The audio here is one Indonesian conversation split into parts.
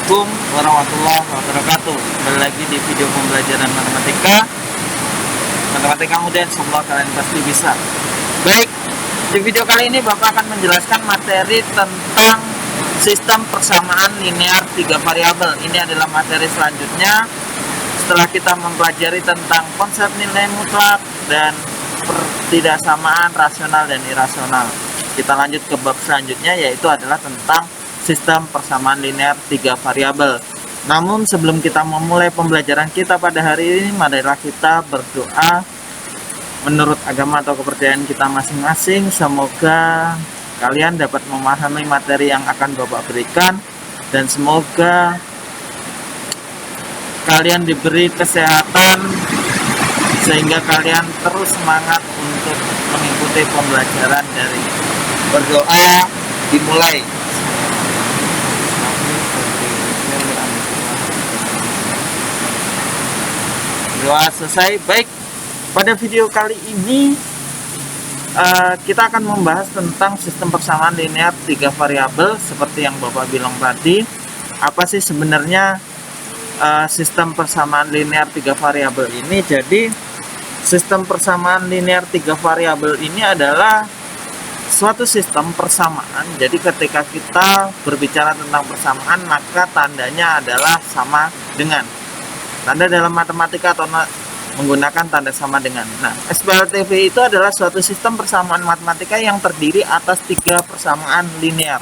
Assalamualaikum warahmatullahi wabarakatuh. Kembali lagi di video pembelajaran matematika mudah, insyaallah kalian pasti bisa. Baik, di video kali ini Bapak akan menjelaskan materi tentang sistem persamaan linear 3 variabel. Ini adalah materi selanjutnya setelah kita mempelajari tentang konsep nilai mutlak dan pertidaksamaan rasional dan irasional. Kita lanjut ke bab selanjutnya, yaitu adalah tentang sistem persamaan linear 3 variabel. Namun sebelum kita memulai pembelajaran kita pada hari ini, marilah kita berdoa menurut agama atau kepercayaan kita masing-masing. Semoga kalian dapat memahami materi yang akan Bapak berikan, dan semoga kalian diberi kesehatan sehingga kalian terus semangat untuk mengikuti pembelajaran dari berdoa dimulai. Doa selesai. Baik, pada video kali ini kita akan membahas tentang sistem persamaan linear 3 variabel. Seperti yang Bapak bilang tadi, apa sih sebenarnya sistem persamaan linear 3 variabel ini? Jadi sistem persamaan linear 3 variabel ini adalah suatu sistem persamaan. Jadi ketika kita berbicara tentang persamaan, maka tandanya adalah sama dengan. Tanda dalam matematika atau menggunakan tanda sama dengan. Nah, SPLTV itu adalah suatu sistem persamaan matematika yang terdiri atas 3 persamaan linear.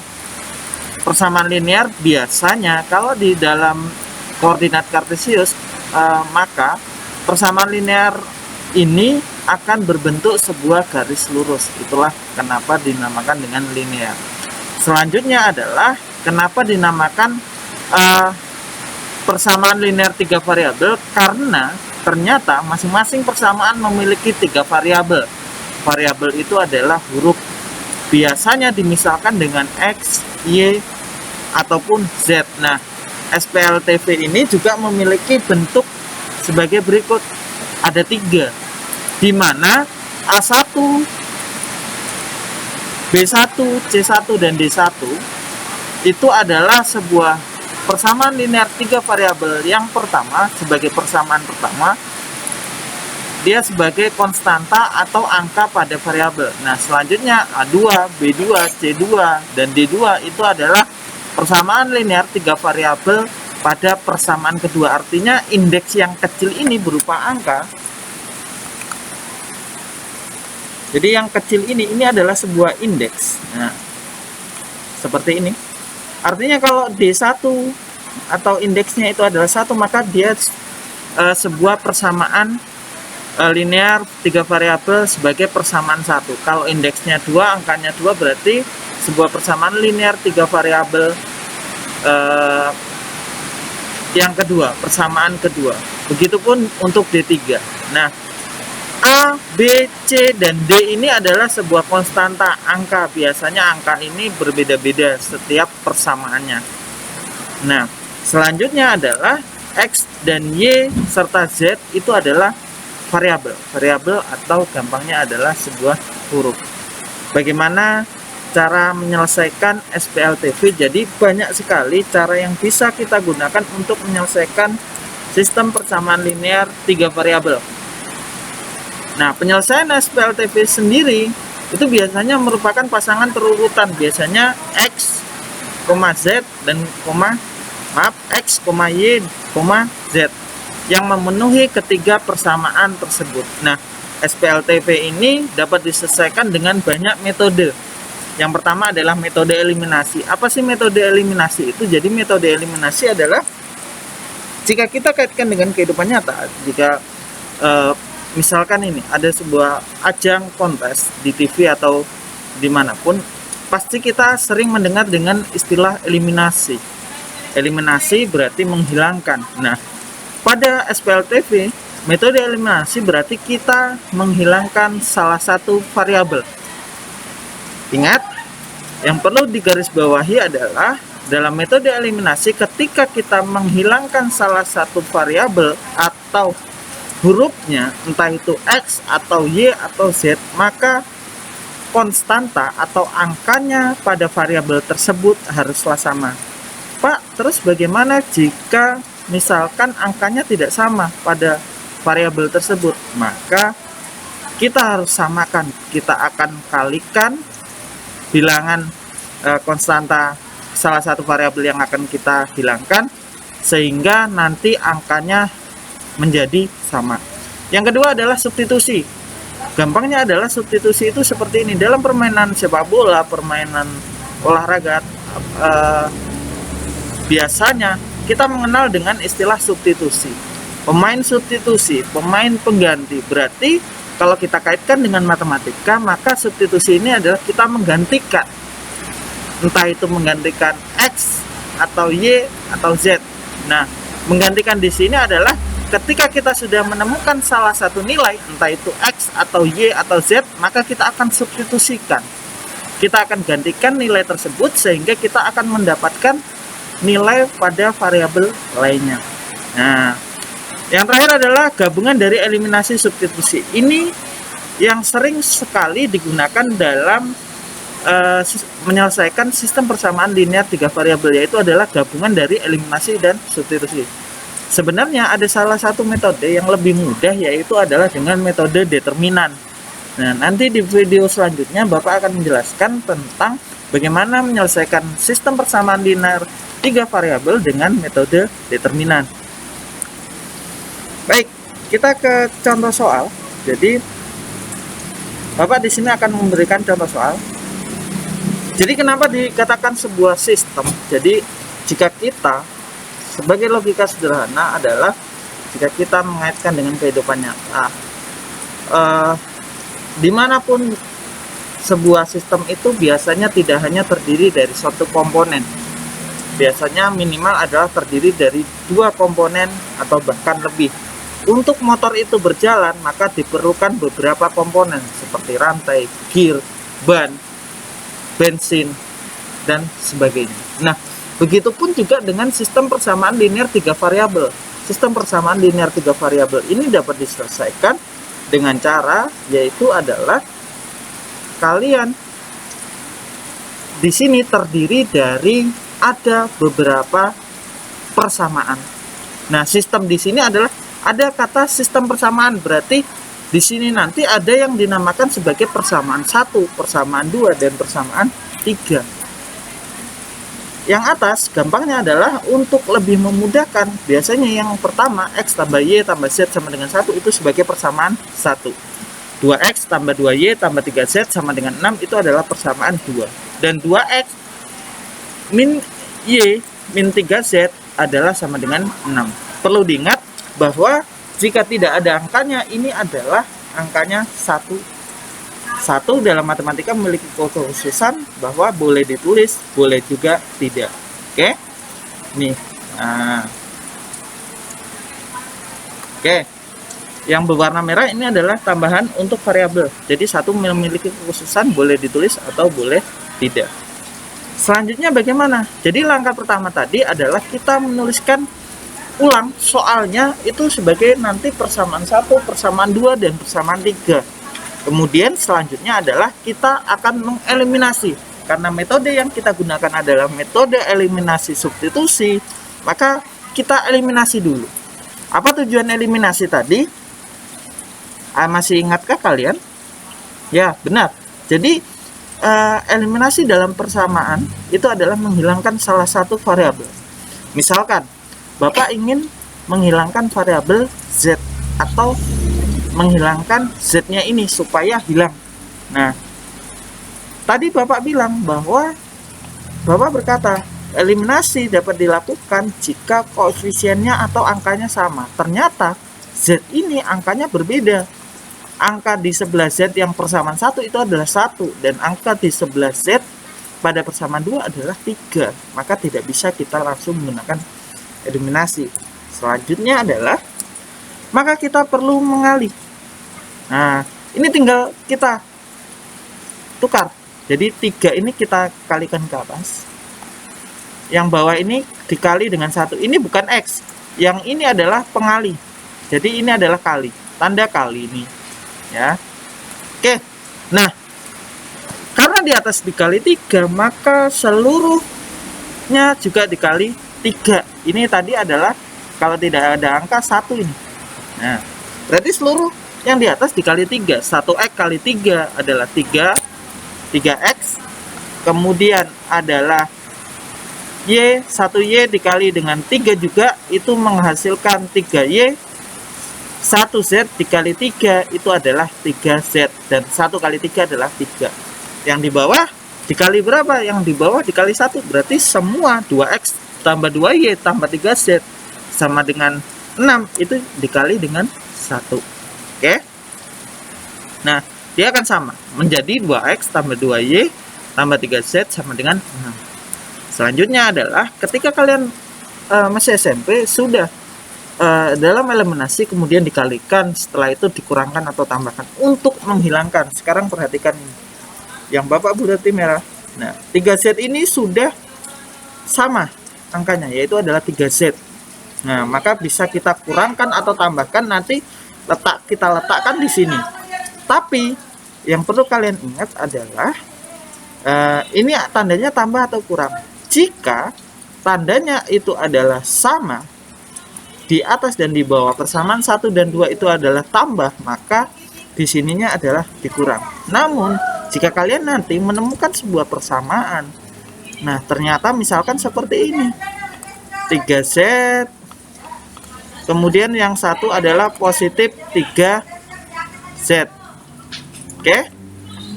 Persamaan linear biasanya kalau di dalam koordinat kartesius, maka persamaan linear ini akan berbentuk sebuah garis lurus. Itulah kenapa dinamakan dengan linear. Selanjutnya adalah kenapa dinamakan persamaan linear 3 variabel, karena ternyata masing-masing persamaan memiliki 3 variabel. Variabel itu adalah huruf. Biasanya dimisalkan dengan X, Y, ataupun Z. Nah, SPLTV ini juga memiliki bentuk sebagai berikut. Ada 3, di mana A1, B1, C1, dan D1 itu adalah sebuah persamaan linear 3 variabel. Yang pertama, sebagai persamaan pertama, dia sebagai konstanta atau angka pada variabel. Nah, selanjutnya A2, B2, C2, dan D2 itu adalah persamaan linear 3 variabel pada persamaan kedua. Artinya indeks yang kecil ini berupa angka. Jadi yang kecil ini adalah sebuah indeks. Nah, seperti ini. Artinya kalau D1 atau indeksnya itu adalah 1, maka dia sebuah persamaan linear 3 variabel sebagai persamaan 1. Kalau indeksnya 2, angkanya 2, berarti sebuah persamaan linear 3 variabel yang kedua, persamaan kedua. Begitupun untuk D3. Nah, A, B, C, dan D ini adalah sebuah konstanta angka. Biasanya angka ini berbeda-beda setiap persamaannya. Nah, selanjutnya adalah X dan Y serta Z itu adalah variabel. Variabel atau gampangnya adalah sebuah huruf. Bagaimana cara menyelesaikan SPLTV? Jadi banyak sekali cara yang bisa kita gunakan untuk menyelesaikan sistem persamaan linear 3 variabel. Nah, penyelesaian SPLTV sendiri itu biasanya merupakan pasangan terurutan. Biasanya X, Z, dan X, Y, Z yang memenuhi ketiga persamaan tersebut. Nah, SPLTV ini dapat diselesaikan dengan banyak metode. Yang pertama adalah metode eliminasi. Apa sih metode eliminasi itu? Jadi metode eliminasi adalah jika kita kaitkan dengan kehidupan nyata, jika misalkan ini ada sebuah ajang kontes di TV atau dimanapun, pasti kita sering mendengar dengan istilah eliminasi. Eliminasi berarti menghilangkan. Nah, pada SPLTV, metode eliminasi berarti kita menghilangkan salah satu variabel. Ingat, yang perlu digarisbawahi adalah dalam metode eliminasi, ketika kita menghilangkan salah satu variabel atau hurufnya, entah itu X atau Y atau Z, maka konstanta atau angkanya pada variabel tersebut haruslah sama. Pak, terus bagaimana jika misalkan angkanya tidak sama pada variabel tersebut? Maka kita harus samakan. Kita akan kalikan bilangan konstanta salah satu variabel yang akan kita hilangkan, sehingga nanti angkanya menjadi sama. Yang kedua adalah substitusi. Gampangnya adalah substitusi itu seperti ini. Dalam permainan sepak bola, permainan olahraga, biasanya kita mengenal dengan istilah substitusi. Pemain substitusi, pemain pengganti. Berarti kalau kita kaitkan dengan matematika, maka substitusi ini adalah kita menggantikan. Entah itu menggantikan X atau Y atau Z. Nah, menggantikan di sini adalah ketika kita sudah menemukan salah satu nilai, entah itu X atau Y atau Z, maka kita akan substitusikan. Kita akan gantikan nilai tersebut sehingga kita akan mendapatkan nilai pada variabel lainnya. Nah, yang terakhir adalah gabungan dari eliminasi substitusi. Ini yang sering sekali digunakan dalam menyelesaikan sistem persamaan linear 3 variabel, yaitu adalah gabungan dari eliminasi dan substitusi. Sebenarnya ada salah satu metode yang lebih mudah, yaitu adalah dengan metode determinan. Nah, nanti di video selanjutnya Bapak akan menjelaskan tentang bagaimana menyelesaikan sistem persamaan linear 3 variabel dengan metode determinan. Baik, kita ke contoh soal. Jadi Bapak di sini akan memberikan contoh soal. Jadi kenapa dikatakan sebuah sistem? Jadi jika kita sebagai logika sederhana adalah jika kita mengaitkan dengan kehidupan nyata, dimanapun sebuah sistem itu biasanya tidak hanya terdiri dari satu komponen. Biasanya minimal adalah terdiri dari 2 komponen atau bahkan lebih. Untuk motor itu berjalan, maka diperlukan beberapa komponen seperti rantai, gear, ban, bensin, dan sebagainya. Nah, begitupun juga dengan sistem persamaan linear 3 variabel. Sistem persamaan linear 3 variabel ini dapat diselesaikan dengan cara, yaitu adalah kalian di sini terdiri dari ada beberapa persamaan. Nah, sistem di sini adalah ada kata sistem persamaan, berarti di sini nanti ada yang dinamakan sebagai persamaan 1, persamaan 2, dan persamaan 3. Yang atas gampangnya adalah untuk lebih memudahkan, biasanya yang pertama X tambah Y tambah Z sama dengan 1 itu sebagai persamaan 1. 2X tambah 2Y tambah 3Z sama dengan 6 itu adalah persamaan 2. Dan 2X min Y min 3Z adalah sama dengan 6. Perlu diingat bahwa jika tidak ada angkanya, ini adalah angkanya 1. 1 dalam matematika memiliki kekhususan bahwa boleh ditulis, boleh juga tidak. Oke? Nih. Nah. Oke. Yang berwarna merah ini adalah tambahan untuk variabel. Jadi 1 memiliki kekhususan boleh ditulis atau boleh tidak. Selanjutnya bagaimana? Jadi langkah pertama tadi adalah kita menuliskan ulang soalnya itu sebagai nanti persamaan 1, persamaan 2, dan persamaan 3. Kemudian selanjutnya adalah kita akan mengeliminasi. Karena metode yang kita gunakan adalah metode eliminasi substitusi, maka kita eliminasi dulu. Apa tujuan eliminasi tadi? Masih ingatkah kalian? Ya, benar. Jadi eliminasi dalam persamaan itu adalah menghilangkan salah satu variabel. Misalkan Bapak ingin menghilangkan variabel Z atau menghilangkan Z-nya ini supaya hilang. Nah, tadi Bapak bilang bahwa Bapak berkata eliminasi dapat dilakukan jika koefisiennya atau angkanya sama. Ternyata Z ini angkanya berbeda. Angka di sebelah Z yang persamaan 1 itu adalah 1 dan angka di sebelah Z pada persamaan 2 adalah 3. Maka tidak bisa kita langsung menggunakan eliminasi. Selanjutnya adalah maka kita perlu mengalih. Nah, ini tinggal kita tukar. Jadi 3 ini kita kalikan ke atas. Yang bawah ini dikali dengan 1. Ini bukan X. Yang ini adalah pengali. Jadi ini adalah kali. Tanda kali ini. Ya. Oke. Nah, karena di atas dikali 3, maka seluruh nya juga dikali 3. Ini tadi adalah kalau tidak ada angka 1 ini. Nah, berarti seluruh yang di atas dikali 3. 1x kali 3 adalah 3x. Kemudian adalah y, 1y dikali dengan 3 juga, itu menghasilkan 3y. 1z dikali 3 itu adalah 3z. Dan 1 kali 3 adalah 3. Yang di bawah dikali berapa? Yang di bawah dikali 1. Berarti semua 2x tambah 2y tambah 3z sama dengan 6. Itu dikali dengan 1. Oke. Nah, dia akan sama. Menjadi 2x tambah 2y tambah 3z sama dengan 6. Selanjutnya adalah ketika kalian masih SMP, sudah dalam eliminasi kemudian dikalikan, setelah itu dikurangkan atau tambahkan untuk menghilangkan. Sekarang perhatikan ini, yang Bapak berarti merah. Nah, 3z ini sudah sama angkanya, yaitu adalah 3z. Nah, maka bisa kita kurangkan atau tambahkan, nanti kita letakkan di sini. Tapi yang perlu kalian ingat adalah ini tandanya tambah atau kurang. Jika tandanya itu adalah sama, di atas dan di bawah persamaan 1 dan 2 itu adalah tambah, maka di sininya adalah dikurang. Namun jika kalian nanti menemukan sebuah persamaan, nah ternyata misalkan seperti ini, 3z, kemudian yang satu adalah positif 3z. Oke.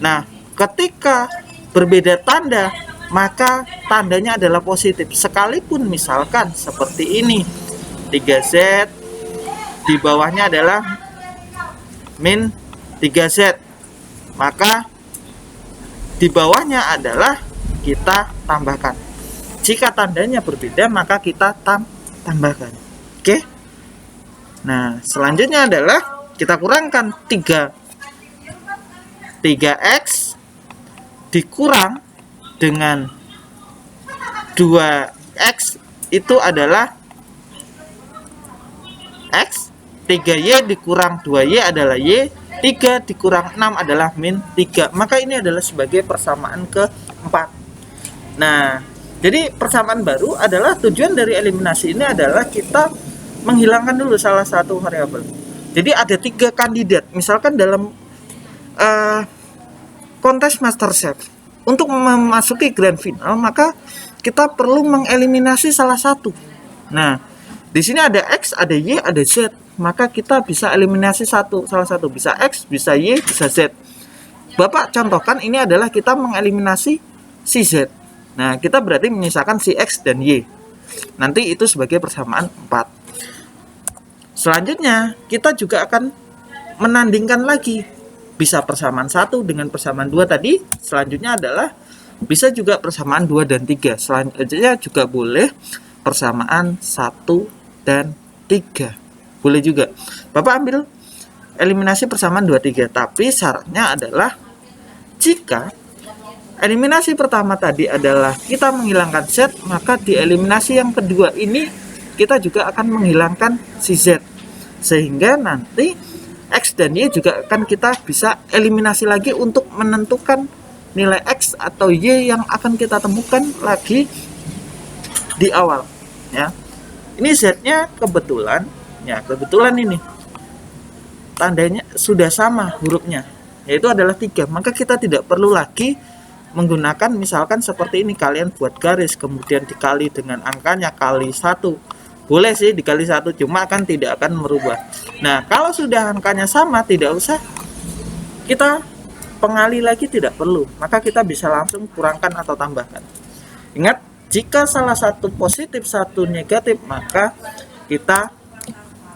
Nah, ketika berbeda tanda, maka tandanya adalah positif. Sekalipun misalkan seperti ini, 3z, di bawahnya adalah min 3z, maka di bawahnya adalah kita tambahkan. Jika tandanya berbeda, maka kita tambahkan. Oke. Nah, selanjutnya adalah kita kurangkan 3x dikurang dengan 2x itu adalah x, 3y dikurang 2y adalah y, 3 dikurang 6 adalah min 3. Maka ini adalah sebagai persamaan keempat. Nah, jadi persamaan baru adalah tujuan dari eliminasi ini adalah kita menghilangkan dulu salah satu variabel. Jadi ada 3 kandidat. Misalkan dalam kontes MasterChef, untuk memasuki grand final, maka kita perlu mengeliminasi salah satu. Nah, di sini ada x, ada y, ada z. Maka kita bisa eliminasi salah satu. Bisa x, bisa y, bisa z. Bapak contohkan ini adalah kita mengeliminasi si z. Nah, kita berarti menyisakan si x dan y. Nanti itu sebagai persamaan 4. Selanjutnya, kita juga akan menandingkan lagi. Bisa persamaan 1 dengan persamaan 2 tadi. Selanjutnya adalah bisa juga persamaan 2 dan 3. Selanjutnya juga boleh persamaan 1 dan 3. Boleh juga. Bapak ambil eliminasi persamaan 2, 3. Tapi syaratnya adalah jika eliminasi pertama tadi adalah kita menghilangkan z, maka di eliminasi yang kedua ini kita juga akan menghilangkan si z. Sehingga nanti x dan y juga akan kita bisa eliminasi lagi untuk menentukan nilai x atau y yang akan kita temukan lagi di awal, ya. Ini z-nya kebetulan ini tandanya sudah sama hurufnya, yaitu adalah 3. Maka kita tidak perlu lagi menggunakan misalkan seperti ini, kalian buat garis kemudian dikali dengan angkanya kali 1. Boleh sih dikali 1, cuma kan tidak akan merubah. Nah, kalau sudah angkanya sama, tidak usah kita pengali lagi, tidak perlu. Maka kita bisa langsung kurangkan atau tambahkan. Ingat, jika salah satu positif, satu negatif, maka kita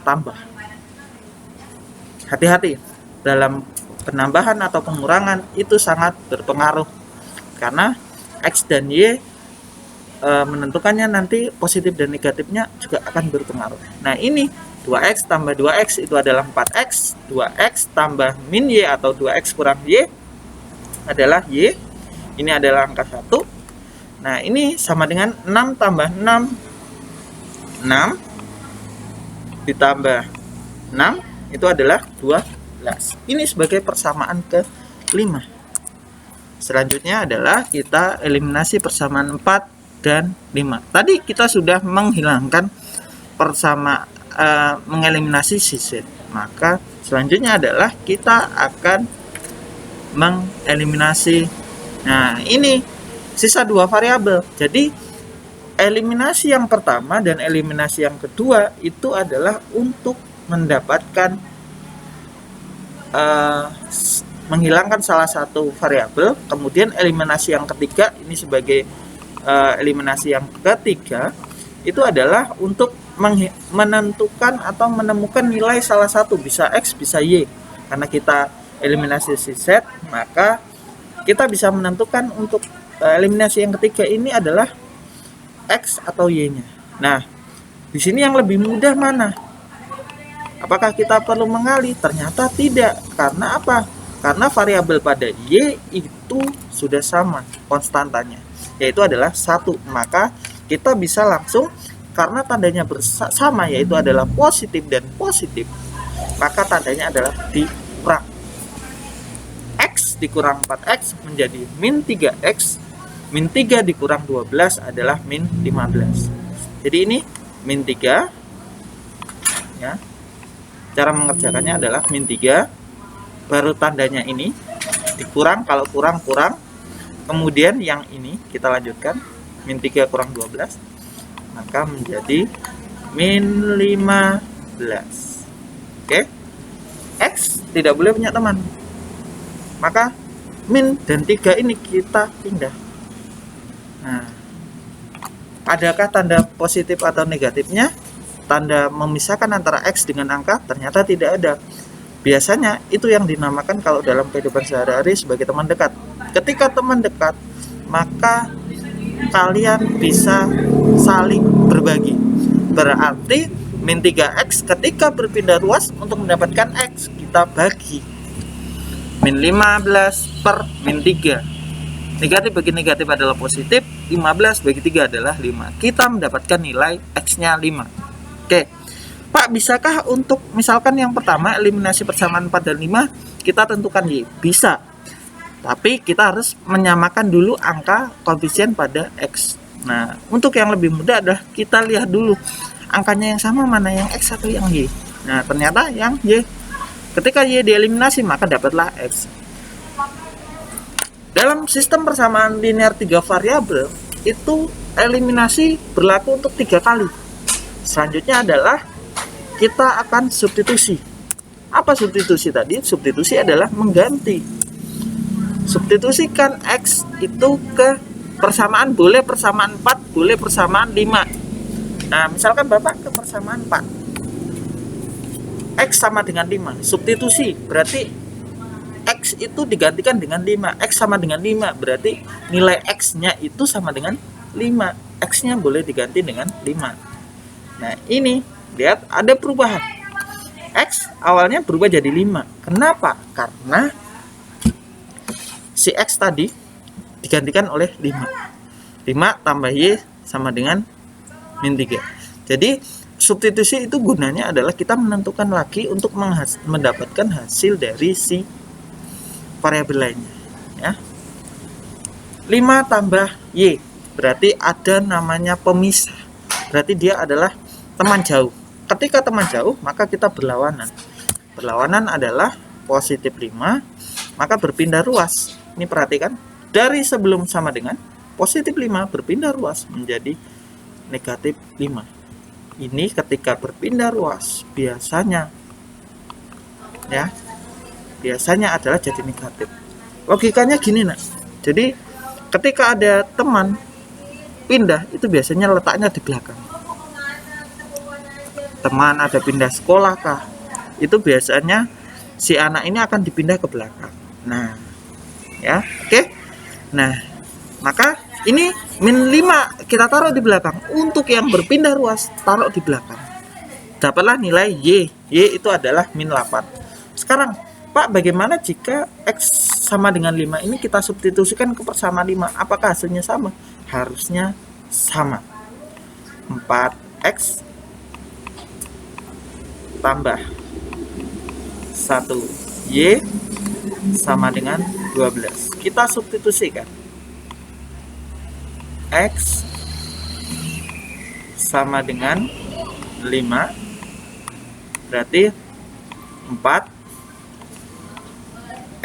tambah. Hati-hati dalam penambahan atau pengurangan, itu sangat berpengaruh. Karena x dan y menentukannya nanti positif dan negatifnya juga akan berpengaruh. Nah, ini 2x tambah 2x itu adalah 4x, 2x tambah min y atau 2x kurang y adalah y. Ini adalah angka 1. Nah, ini sama dengan 6 tambah 6. 6 ditambah 6 itu adalah 12. Ini sebagai persamaan ke-5. Selanjutnya adalah kita eliminasi persamaan 4 dan 5. Tadi kita sudah menghilangkan mengeliminasi si Z. Maka selanjutnya adalah kita akan mengeliminasi. Nah, ini sisa 2 variabel. Jadi eliminasi yang pertama dan eliminasi yang kedua itu adalah untuk mendapatkan menghilangkan salah satu variabel. Kemudian eliminasi yang ketiga ini sebagai eliminasi yang ketiga itu adalah untuk menentukan atau menemukan nilai salah satu, bisa X bisa Y. Karena kita eliminasi si Z, maka kita bisa menentukan untuk eliminasi yang ketiga ini adalah X atau Y-nya. Nah, di sini yang lebih mudah mana? Apakah kita perlu mengali? Ternyata tidak. Karena apa? Karena variabel pada Y itu sudah sama konstantanya, yaitu adalah 1. Maka kita bisa langsung, karena tandanya bersama yaitu adalah positif dan positif, maka tandanya adalah dikurang. X dikurang 4X menjadi min 3X, min 3 dikurang 12 adalah min 15. Jadi ini min 3 ya. Cara mengerjakannya adalah min 3, baru tandanya ini dikurang, kalau kurang, kemudian yang ini kita lanjutkan, min 3 kurang 12 maka menjadi min 15. Oke, X tidak boleh punya teman, maka min dan 3 ini kita pindah. Nah, adakah tanda positif atau negatifnya? Tanda memisahkan antara X dengan angka? Ternyata tidak ada. Biasanya itu yang dinamakan kalau dalam kehidupan sehari-hari sebagai teman dekat. Ketika teman dekat, maka kalian bisa saling berbagi. Berarti min 3X ketika berpindah ruas untuk mendapatkan X, kita bagi min 15 per min 3. Negatif bagi negatif adalah positif, 15 bagi 3 adalah 5. Kita mendapatkan nilai X-nya 5. Oke, Pak, bisakah untuk misalkan yang pertama eliminasi persamaan 4 dan 5 kita tentukan Y? Bisa, tapi kita harus menyamakan dulu angka koefisien pada X. Nah, untuk yang lebih mudah adalah kita lihat dulu angkanya yang sama mana, yang X atau yang Y. Nah, ternyata yang Y. Ketika Y dieliminasi maka dapatlah X. Dalam sistem persamaan linear 3 variabel itu eliminasi berlaku untuk 3 kali. Selanjutnya adalah kita akan substitusi. Apa substitusi tadi? Substitusi adalah mengganti. Substitusikan X itu ke persamaan, boleh persamaan 4, boleh persamaan 5. Nah, misalkan Bapak ke persamaan 4. X sama dengan 5. Substitusi berarti X itu digantikan dengan 5. X sama dengan 5 berarti nilai X-nya itu sama dengan 5. X-nya boleh diganti dengan 5. Nah, ini lihat ada perubahan. X awalnya berubah jadi 5. Kenapa? Karena si X tadi digantikan oleh 5. 5 tambah Y sama dengan min 3. Jadi substitusi itu gunanya adalah kita menentukan lagi untuk mendapatkan hasil dari si variabel lainnya ya. 5 tambah Y berarti ada namanya pemisah. Berarti dia adalah teman jauh. Ketika teman jauh maka kita berlawanan. Berlawanan adalah positif 5 maka berpindah ruas. Ini perhatikan, dari sebelum sama dengan positif 5 berpindah ruas menjadi negatif 5. Ini ketika berpindah ruas biasanya ya, biasanya adalah jadi negatif. Logikanya gini nak. Jadi ketika ada teman pindah itu biasanya letaknya di belakang. Teman ada pindah sekolah kah? Itu biasanya si anak ini akan dipindah ke belakang. Nah, ya, oke. Nah, maka ini min 5 kita taruh di belakang. Untuk yang berpindah ruas taruh di belakang. Dapatlah nilai Y. Y itu adalah min 8. Sekarang, Pak, bagaimana jika X sama dengan 5 ini kita substitusikan ke persamaan 5? Apakah hasilnya sama? Harusnya sama. 4X tambah 1Y sama dengan 12. Kita substitusikan X sama dengan 5, berarti 4,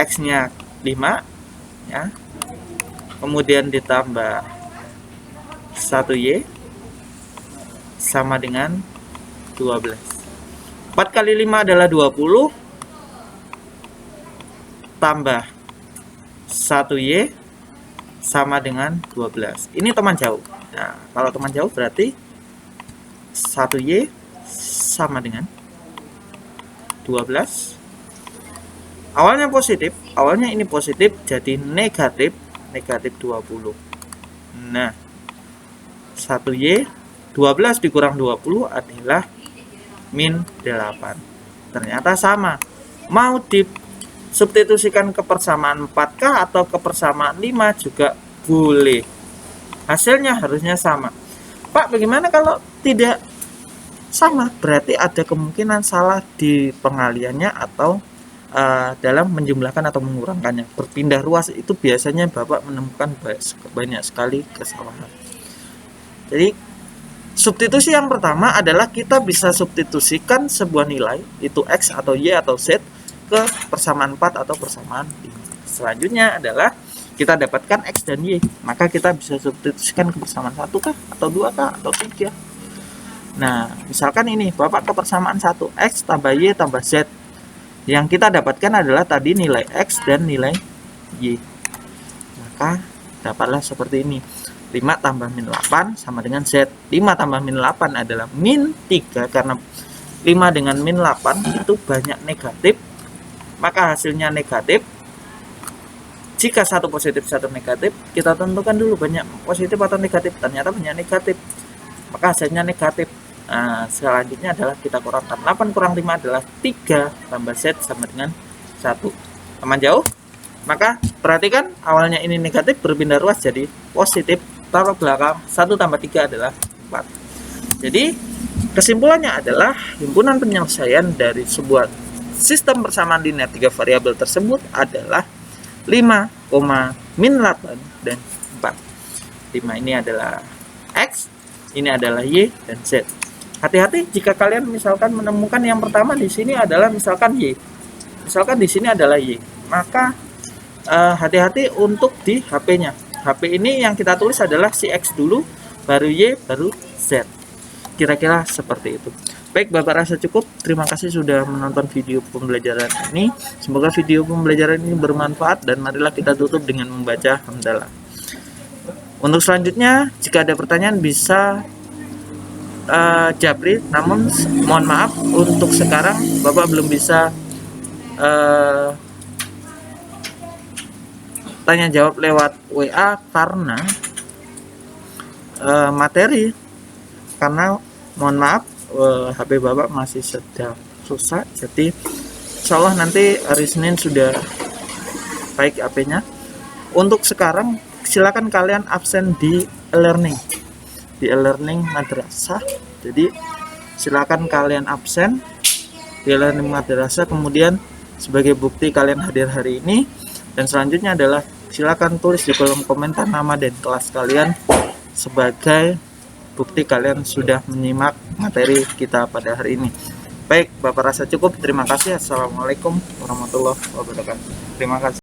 X-nya 5 ya, kemudian ditambah 1Y sama dengan 12. 4 kali 5 adalah 20, tambah 1Y sama dengan 12. Ini teman jauh. Nah, kalau teman jauh berarti 1Y sama dengan 12. Awalnya positif, awalnya ini positif, jadi negatif 20. Nah, 1Y 12 dikurang 20 adalah min 8. Ternyata sama. Mau disubstitusikan ke persamaan 4K atau ke persamaan 5 juga boleh. Hasilnya harusnya sama. Pak, bagaimana kalau tidak sama? Berarti ada kemungkinan salah di pengaliannya atau dalam menjumlahkan atau mengurangkannya. Berpindah ruas itu biasanya Bapak menemukan banyak sekali kesalahan. Jadi substitusi yang pertama adalah kita bisa substitusikan sebuah nilai, itu X atau Y atau Z, ke persamaan 4 atau persamaan 5. Selanjutnya adalah kita dapatkan X dan Y, maka kita bisa substitusikan ke persamaan 1K atau 2K atau 3. Nah, misalkan ini Bapak ke persamaan 1, X tambah Y tambah Z. Yang kita dapatkan adalah tadi nilai X dan nilai Y. Maka dapatlah seperti ini. 5 tambah min 8 sama dengan Z. 5 tambah min 8 adalah min 3. Karena 5 dengan min 8 itu banyak negatif. Maka hasilnya negatif. Jika satu positif, satu negatif, kita tentukan dulu banyak positif atau negatif. Ternyata banyak negatif. Maka hasilnya negatif. Nah, selanjutnya adalah kita kurangkan. 8 kurang 5 adalah 3 tambah Z sama dengan 1. Teman jauh? Maka perhatikan awalnya ini negatif, berpindah ruas jadi positif. Taruh belakang 1 tambah 3 adalah 4. Jadi kesimpulannya adalah himpunan penyelesaian dari sebuah sistem persamaan linear 3 variabel tersebut adalah 5, min 8 dan 4. 5 ini adalah X, ini adalah Y dan Z. Hati-hati jika kalian misalkan menemukan yang pertama di sini adalah misalkan Y. Misalkan di sini adalah Y. Maka hati-hati untuk di HP-nya. HP ini yang kita tulis adalah si X dulu, baru Y, baru Z. Kira-kira seperti itu. Baik, Bapak rasa cukup. Terima kasih sudah menonton video pembelajaran ini. Semoga video pembelajaran ini bermanfaat dan marilah kita tutup dengan membaca hamdalah. Untuk selanjutnya, jika ada pertanyaan bisa Japri, namun mohon maaf untuk sekarang Bapak belum bisa tanya jawab lewat WA karena materi, karena mohon maaf HP Bapak masih sedang susah, jadi insya Allah nanti hari Senin sudah baik HP-nya. Untuk sekarang silakan kalian absen di e-learning madrasah. Jadi silakan kalian absen di e-learning madrasah, kemudian sebagai bukti kalian hadir hari ini. Dan selanjutnya adalah silakan tulis di kolom komentar nama dan kelas kalian sebagai bukti kalian sudah menyimak materi kita pada hari ini. Baik, Bapak rasa cukup. Terima kasih. Assalamualaikum warahmatullahi wabarakatuh. Terima kasih.